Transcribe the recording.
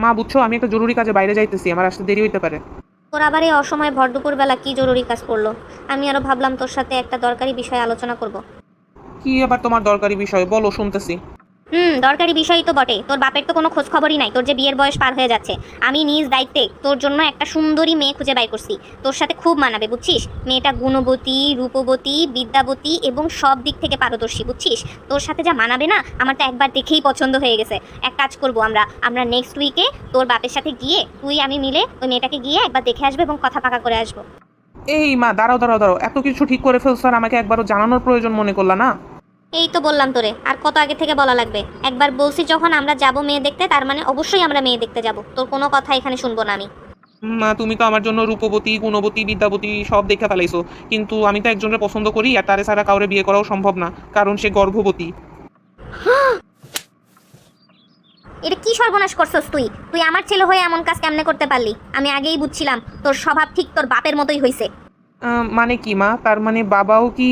মা বুঝছো, আমি একটা জরুরি কাজে বাইরে যাইতেছি, আমার আসতে দেরি হইতে পারে। তোর আবার এই অসময়ে ভর দুপুরবেলা কি জরুরি কাজ পড়লো? আমি আরো ভাবলাম তোর সাথে একটা দরকারি বিষয়ে আলোচনা করব। কি আবার তোমার দরকারি বিষয়, বলো, শুনতেছি। দরকারি বিষয়ই তো বটে। তোর বাপের তো কোনো খোঁজ খবরই নাই, তোর যে বিয়ের বয়স পার হয়ে যাচ্ছে। আমি নিজ দায়িত্বে তোর জন্য একটা সুন্দরী মেয়ে খুঁজে বাই করছি। তোর সাথে খুব মানাবে, বুঝছিস? মেয়েটা গুণবতী, রূপবতী, বিদ্যাবতী এবং সব দিক থেকে পারদর্শী, বুঝছিস? তোর সাথে যা মানাবে না, আমার তো একবার দেখেই পছন্দ হয়ে গেছে। এক কাজ করব, আমরা নেক্সট উইকে তোর বাপের সাথে গিয়ে তুই আমি মিলে ওই মেয়েটাকে গিয়ে একবার দেখে আসবো এবং কথা পাকা করে আসবো। এই মা, দাঁড়াও দাঁড়াও দাঁড়াও, এত কিছু ঠিক করে ফেলছো আর আমাকে একবারও জানানোর প্রয়োজন মনে করলা না? এই তো বললাম তোরে, আর কত আগে থেকে বলা লাগবে? একবার বলছি যখন আমরা যাব মেয়ে দেখতে, তার মানে অবশ্যই আমরা মেয়ে দেখতে যাব। তোর কোনো কথা এখানে শুনবো না আমি। মা, তুমি তো আমার জন্য রূপবতী, গুণবতী, বিদ্যাবতী সব দেখে ফেলাইছো, কিন্তু আমি তো একজনের পছন্দ করি, আর তারে ছাড়া কাউরে বিয়ে করাও সম্ভব না, কারণ সে গর্ভবতী। এটা কি সর্বনাশ করছস তুই? তুই আমার ছেলে হয়ে এমন কাজ কেমনে করতে পারলি? আমি আগেই বুঝছিলাম তোর স্বভাব ঠিক তোর বাপের মতোই হইছে। মানে কি মা, তার মানে বাবাও কি?